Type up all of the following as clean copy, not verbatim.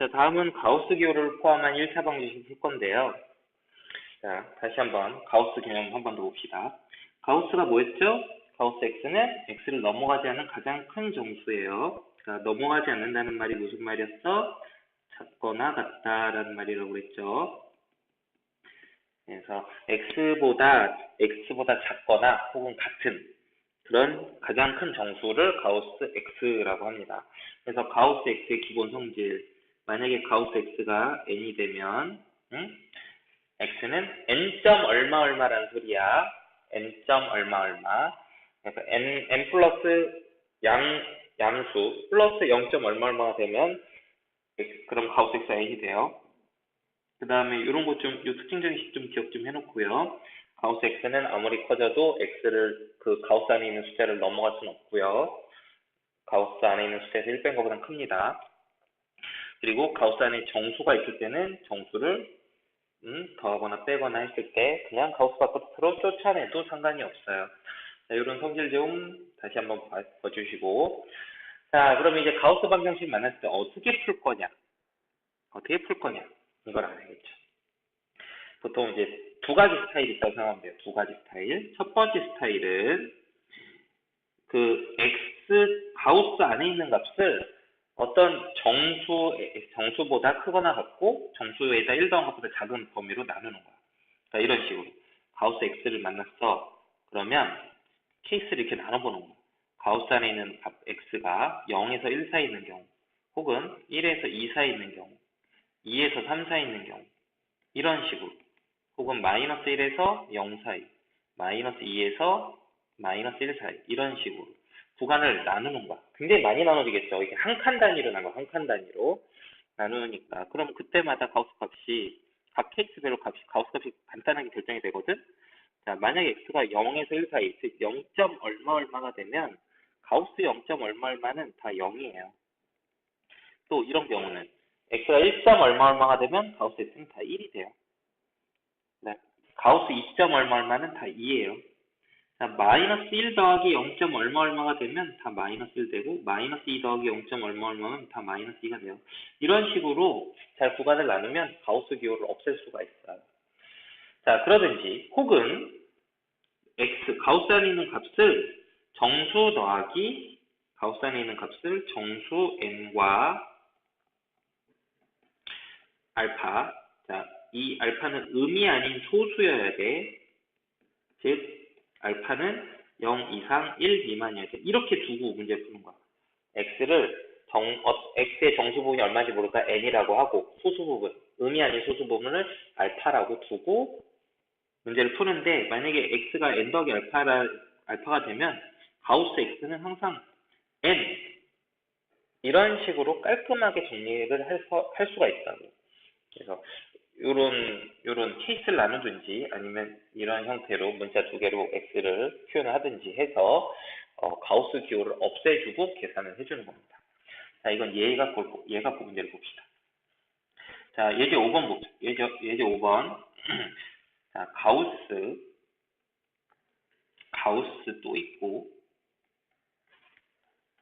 자, 다음은 가우스 기호를 포함한 1차 방정식 풀 건데요. 자, 다시 한번 가우스 개념 한 번 더 봅시다. 가우스가 뭐였죠? 가우스 x는 x를 넘어가지 않는 가장 큰 정수예요. 자, 넘어가지 않는다는 말이 무슨 말이었어? 작거나 같다라는 말이라고 그랬죠. 그래서 x보다 작거나 혹은 같은 그런 가장 큰 정수를 가우스 x라고 합니다. 그래서 가우스 x의 기본 성질, 만약에 가우스 x가 n이 되면 x는 n 점 얼마 얼마라는 소리야. n 점 얼마 얼마. 그래서 n 플러스 양수 플러스 0 점 얼마 얼마가 되면 그럼 가우스 x가 n이 돼요. 그 다음에 이런 것 좀, 요 특징적인 식 좀 기억 좀 해놓고요. 가우스 x는 아무리 커져도 x를 그 가우스 안에 있는 숫자를 넘어갈 수는 없고요. 가우스 안에 있는 숫자에서 1 뺀 것보다 큽니다. 그리고 가우스 안에 정수가 있을 때는 정수를 더하거나 빼거나 했을 때 그냥 가우스 바깥으로 쫓아내도 상관이 없어요. 자, 이런 성질 좀 다시 한번 봐주시고, 자, 그럼 이제 가우스 방정식 만났을 때 어떻게 풀 거냐? 이걸 알아야겠죠. 보통 이제 두 가지 스타일이 있다고 생각하면 돼요. 두 가지 스타일. 첫 번째 스타일은 그 가우스 안에 있는 값을 어떤 정수보다 크거나 같고 정수에다 1 더한 것보다 작은 범위로 나누는 거야. 그러니까 이런 식으로 가우스 x를 만났어. 그러면 케이스를 이렇게 나눠보는 거야. 가우스 안에 있는 값 x가 0에서 1 사이에 있는 경우, 혹은 1에서 2 사이에 있는 경우, 2에서 3 사이에 있는 경우, 이런 식으로, 혹은 마이너스 1에서 0 사이, 마이너스 2에서 마이너스 1 사이, 이런 식으로 구간을 나누는 거야. 굉장히 많이 나눠지겠죠. 이게 한 칸 단위로 나눠, 한 칸 단위로 나누니까. 그럼 그때마다 가우스 값이, 각 케이스별로 가우스 값이 간단하게 결정이 되거든? 자, 만약에 x가 0에서 1 사이, 즉 0. 얼마 얼마가 되면 가우스 0. 얼마 얼마는 다 0이에요. 또 이런 경우는 x가 1. 얼마 얼마가 되면 가우스 x는 다 1이 돼요. 네. 가우스 2. 얼마 얼마는 다 2예요. 자, 마이너스 1 더하기 0. 얼마 얼마가 되면 다 마이너스 1 되고, 마이너스 2 더하기 0. 얼마 얼마면 다 마이너스 2가 돼요. 이런 식으로 잘 구간을 나누면 가우스 기호를 없앨 수가 있어요. 자, 그러든지 혹은 가우스 안에 있는 값을 가우스 안에 있는 값을 정수 n과 알파, 자, 이 알파는 음이 아닌 소수여야 돼. 즉 알파는 0 이상 1 미만이어야 돼. 이렇게 두고 문제 푸는 거야. x의 정수 부분이 얼마인지 모르니까 n이라고 하고, 소수 부분, 음이 아닌 소수 부분을 알파라고 두고 문제를 푸는데, 만약에 x가 n 더하기 알파가 되면 가우스 x는 항상 n, 이런 식으로 깔끔하게 정리를 할 수가 있다고. 그래서 요런 케이스를 나누든지 아니면 이런 형태로 문자 두 개로 x를 표현을 하든지 해서 가우스 기호를 없애주고 계산을 해주는 겁니다. 자, 이건 예갖고 문제를 봅시다. 자, 예제 5번 봅시다. 예제 5번. 자, 가우스 또 있고,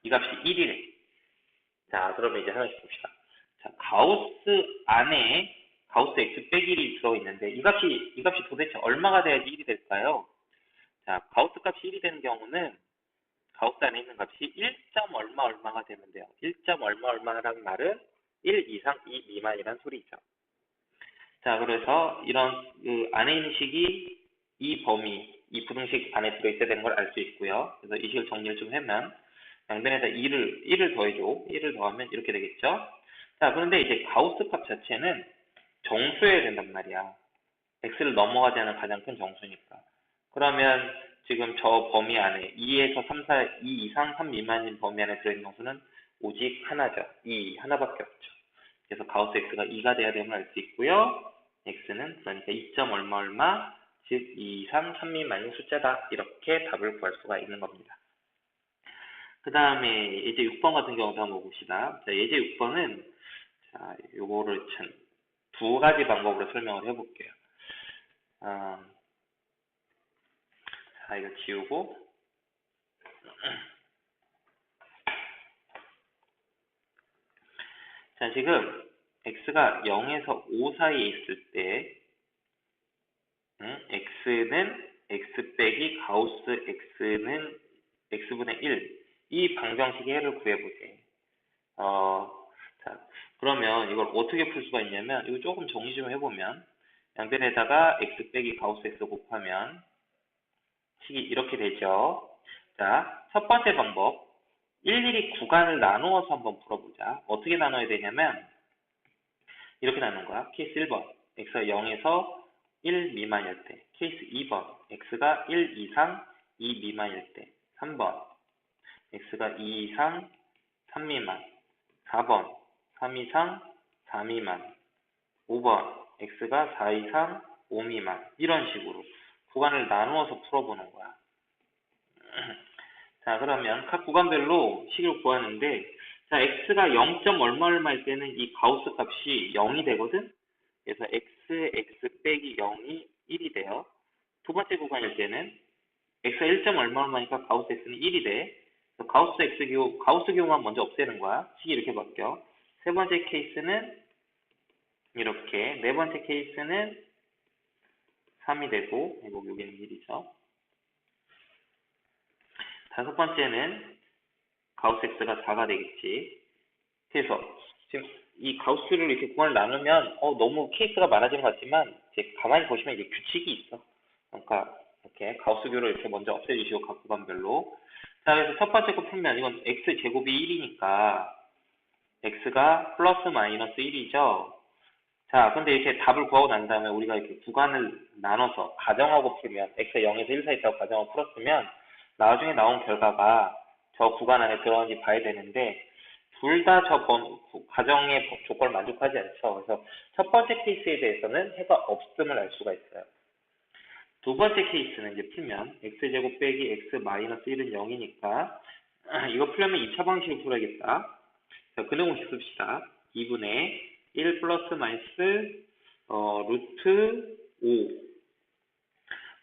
이 값이 1이래. 자, 그러면 이제 하나씩 봅시다. 자, 가우스 안에 가우스 x 빼기 1이 들어있는데, 이 값이 도대체 얼마가 돼야지 1이 될까요? 자, 가우스 값이 1이 되는 경우는 가우스 안에 있는 값이 1. 얼마 얼마가 되면 돼요. 1. 얼마 얼마라는 말은 1 이상 2 미만이란 소리죠. 자, 그래서 이런 안에 있는 식이 이 부등식 안에 들어있어야 되는 걸 알 수 있고요. 그래서 이 식을 정리를 좀 하면 양변에다 1을 더해줘. 1을 더하면 이렇게 되겠죠. 자, 그런데 이제 가우스 값 자체는 정수여야 된단 말이야. x를 넘어가지 않은 가장 큰 정수니까. 그러면 지금 저 범위 안에 2에서 3, 4, 2 이상 3 미만인 범위 안에 들어있는 정수는 오직 하나죠. 2, 하나밖에 없죠. 그래서 가우스 x가 2가 돼야 됨을 알 수 있고요. x는 그러니까 2. 얼마 얼마, 즉 2 이상 3 미만인 숫자다. 이렇게 답을 구할 수가 있는 겁니다. 그 다음에 예제 6번 같은 경우도 한번 봅시다. 자, 예제 6번은 자, 요거를 두 가지 방법으로 설명을 해볼게요. 자, 이거 지우고 자, 지금 x가 0에서 5 사이에 있을 때 x는 x 빼기 가우스 x는 x분의 1. 이 방정식의 해를 구해보게. 자, 그러면 이걸 어떻게 풀 수가 있냐면, 이거 조금 정리 좀 해보면, 양변에다가 x 빼기 가우스 x 곱하면 식이 이렇게 되죠. 자, 첫 번째 방법. 일일이 구간을 나누어서 한번 풀어보자. 어떻게 나눠야 되냐면, 이렇게 나누는 거야. 케이스 1번. x가 0에서 1 미만일 때. 케이스 2번. x가 1 이상 2 미만일 때. 3번. x가 2 이상 3 미만. 4번. 3 이상 4 미만. 5번. x가 4 이상 5 미만. 이런 식으로 구간을 나누어서 풀어보는 거야. 자, 그러면 각 구간별로 식을 구하는데, 자, x가 0. 얼마 얼마일 때는 이 가우스 값이 0이 되거든? 그래서 x 빼기 0이 1이 돼요. 두 번째 구간일 때는 x가 1. 얼마 얼마니까 가우스 x는 1이 돼. 그래서 가우스 기호만 먼저 없애는 거야. 식이 이렇게 바뀌어. 세 번째 케이스는 이렇게, 네 번째 케이스는 3이 되고, 이거 여기는 1이죠. 다섯 번째는 가우스 x가 4가 되겠지. 그래서 지금 이 가우스를 이렇게 구간을 나누면 너무 케이스가 많아지는 것 같지만, 이제 가만히 보시면 이게 규칙이 있어. 그러니까 이렇게 가우스 교를 이렇게 먼저 없애주시고 각 구간별로. 자, 그래서 첫 번째 거 풀면 이건 x 제곱이 1이니까 x가 플러스 마이너스 1이죠. 자, 근데 이렇게 답을 구하고 난 다음에 우리가 이렇게 구간을 나눠서 가정하고 풀면, x가 0에서 1 사이 있다고 가정하고 풀었으면 나중에 나온 결과가 저 구간 안에 들어가는지 봐야 되는데, 둘 다 저 가정의 조건을 만족하지 않죠. 그래서 첫 번째 케이스에 대해서는 해가 없음을 알 수가 있어요. 두 번째 케이스는 이제 풀면 x제곱 빼기 x 마이너스 1은 0이니까 이거 풀려면 2차 방식으로 풀어야겠다. 자, 근해공식 씁시다. 2분의 1 플러스 마이너스 루트 5.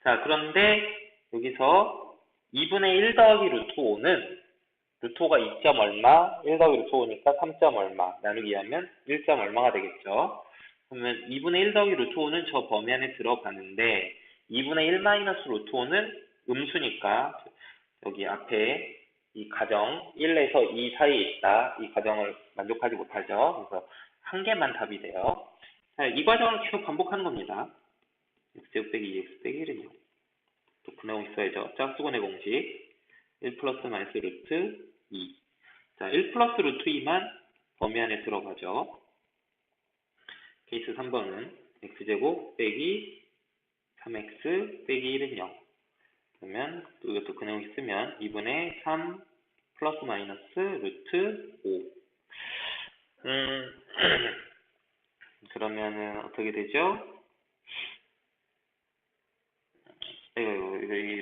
자, 그런데 여기서 2분의 1 더하기 루트 5는 루트 5가 2. 얼마, 1 더하기 루트 5니까 3. 얼마, 나누기 하면 1. 얼마가 되겠죠. 그러면 2분의 1 더하기 루트 5는 저 범위 안에 들어가는데, 2분의 1 마이너스 루트 5는 음수니까 여기 앞에 이 가정 1에서 2 사이에 있다. 이 가정을 만족하지 못하죠. 그래서 한 개만 답이 돼요. 자, 이 과정을 계속 반복하는 겁니다. x제곱 빼기 2x 빼기 1은 0. 또 분해공식 써야죠. 짝수근의 공식. 1 플러스 마이너스 루트 2. 자, 1 플러스 루트 2만 범위 안에 들어가죠. 케이스 3번은 x제곱 빼기 3x 빼기 1은 0. 그러면 또 이것도 근해공식 쓰면 2분의 3 플러스 마이너스 루트 5. 그러면은 어떻게 되죠? 이거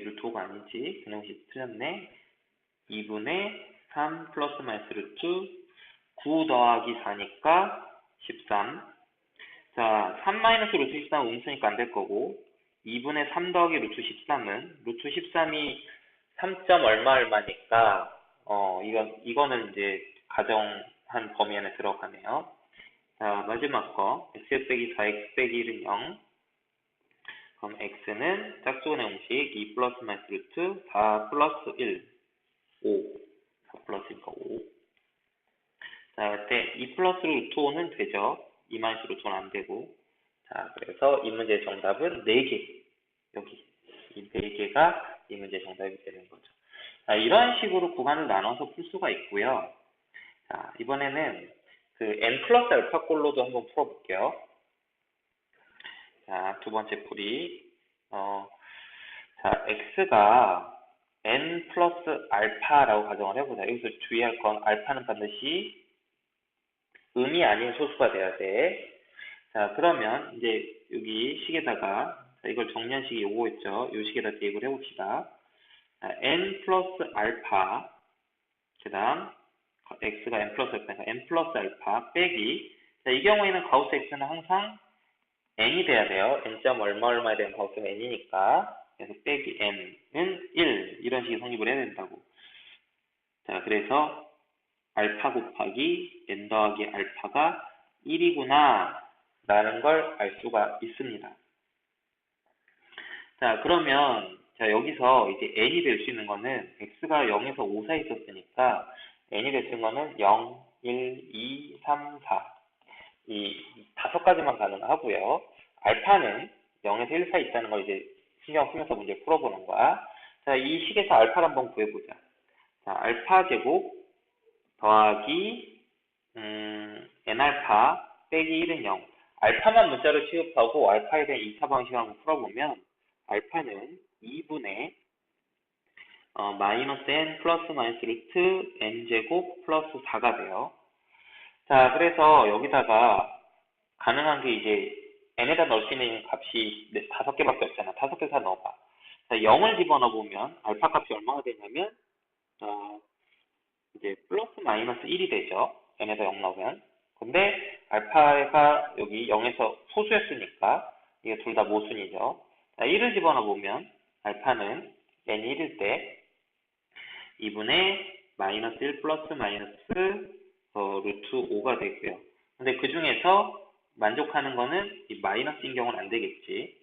루트 5가 아니지. 근해공식 틀렸네. 2분의 3 플러스 마이너스 루트 9 더하기 4니까 13. 자, 3 마이너스 루트 13은 음수니까 안 될 거고, 2분의 3 더하기 루트 13은 루트 13이 3. 얼마니까 이거는 이제 가정한 범위 안에 들어가네요. 자, 마지막 거 x 빼기 4x 빼기 1은 0. 그럼 x는 짝수근의 공식 2 플러스 마이너스 루트 4 플러스 1 5. 4 플러스니까 5. 자, 그때 2 플러스 루트 5는 되죠. 2 마이너스 루트 5는 안 되고. 자, 그래서 이 문제의 정답은 4개. 여기 이 4개가 이 문제의 정답이 되는 거죠. 자, 이런 식으로 구간을 나눠서 풀 수가 있고요. 자, 이번에는 그 n 플러스 알파 꼴로도 한번 풀어볼게요. 자, 두 번째 풀이. 자, x가 n 플러스 알파라고 가정을 해보자. 여기서 주의할 건 알파는 반드시 음이 아닌 소수가 돼야 돼. 자, 그러면 이제 여기 식에다가, 자, 이걸 정리한 식이 요거였죠. 이 식에다 대입을 해봅시다. 자, n 플러스 알파, 그 다음 x가 n 플러스 알파니까 n 플러스 알파 빼기, 자, 이 경우에는 가우스 x는 항상 n이 돼야 돼요. n 점 얼마 얼마에 대한 가우스가 n이니까. 그래서 빼기 n은 1, 이런 식의 성립을 해야 된다고. 자, 그래서 알파 곱하기 n 더하기 알파가 1이구나 라는 걸 알 수가 있습니다. 자, 그러면 자 여기서 이제 n이 될 수 있는 거는 x가 0에서 5 사이 있었으니까 n이 될 수 있는 거는 0, 1, 2, 3, 4 이 5가지만 가능하고요. 알파는 0에서 1 사이 있다는 걸 이제 신경 쓰면서 문제 풀어보는 거야. 자, 이 식에서 알파를 한번 구해보자. 자, 알파 제곱 더하기 n알파 빼기 1은 0. 알파만 문자로 취급하고 알파에 대한 2차 방식을 한번 풀어보면 알파는 2분의 마이너스 n 플러스 마이너스 루트 n 제곱 플러스 4가 돼요. 자, 그래서 여기다가 가능한 게 이제 n에다 넣을 수 있는 값이 5개밖에 없잖아. 5개 다 넣어봐. 자, 0을 집어넣어보면 알파 값이 얼마가 되냐면 이제 플러스 마이너스 1이 되죠. n에다 0 넣으면. 근데 알파가 여기 0에서 소수였으니까 이게 둘 다 모순이죠. 자, 1을 집어넣어보면 알파는 n이 1일 때 2분의 마이너스 1 플러스 마이너스 루트 5가 되고요. 근데 그 중에서 만족하는 거는 이 마이너스인 경우는 안 되겠지.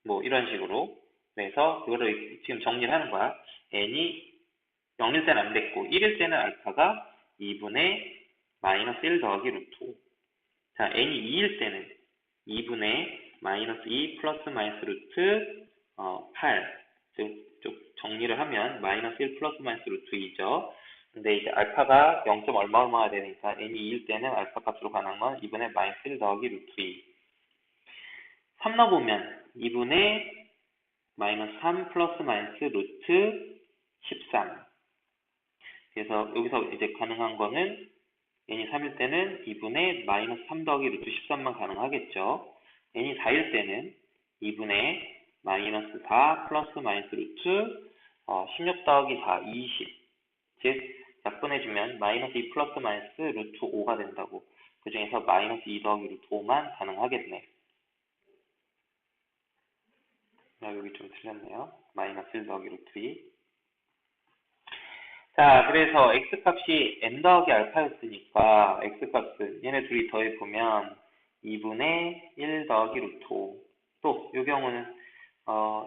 뭐 이런 식으로. 그래서 그거를 지금 정리를 하는 거야. n이 0일 때는 안 됐고 1일 때는 알파가 2분의 마이너스 1 더하기 루트 5. 자, n이 2일 때는 2분의 마이너스 2 플러스 마이너스 루트 8. 즉 정리를 하면 마이너스 1 플러스 마이너스 루트 2죠. 근데 이제 알파가 0. 얼마가 되니까 n이 2일 때는 알파 값으로 가능한 건 2분의 마이너스 1 더하기 루트 2. 3 넣어보면 2분의 마이너스 3 플러스 마이너스 루트 13. 그래서 여기서 이제 가능한 거는 n이 3일 때는 2분의 마이너스 3 더하기 루트 13만 가능하겠죠. n이 4일 때는 2분의 마이너스 4 플러스 마이너스 루트 16 더하기 4, 20. 즉 약분해주면 마이너스 2 플러스 마이너스 루트 5가 된다고. 그 중에서 마이너스 2 더하기 루트 5만 가능하겠네. 여기 좀 틀렸네요. 마이너스 1 더하기 루트 2. 자, 그래서 x값이 n 더하기 알파였으니까 x값은 얘네 둘이 더해보면 2분의 1 더하기 루트 5. 또 이 경우는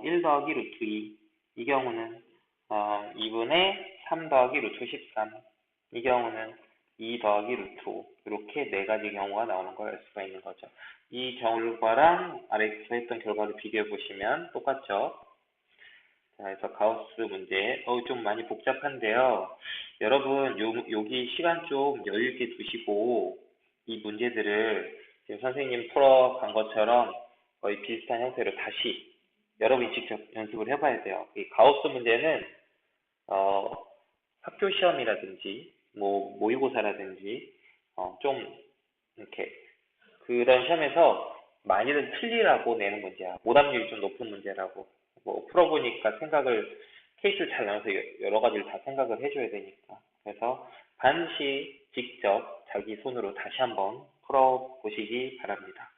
1 더하기 루트 2. 이 경우는 2분의 3 더하기 루트 13. 이 경우는 2 더하기 루트 5. 이렇게 4가지 경우가 나오는 걸 알 수가 있는 거죠. 이 결과랑 아래에서 했던 결과를 비교해 보시면 똑같죠. 자, 그래서 가우스 문제, 좀 많이 복잡한데요. 여러분, 여기 시간 좀 여유 있게 두시고, 이 문제들을 지금 선생님 풀어간 것처럼 거의 비슷한 형태로 다시 여러분이 직접 연습을 해봐야 돼요. 이 가우스 문제는, 학교 시험이라든지, 뭐, 모의고사라든지, 좀, 이렇게, 그런 시험에서 많이들 틀리라고 내는 문제야. 오답률이 좀 높은 문제라고. 뭐 풀어보니까 케이스를 잘 나눠서 여러 가지를 다 생각을 해줘야 되니까. 그래서 반드시 직접 자기 손으로 다시 한번 풀어보시기 바랍니다.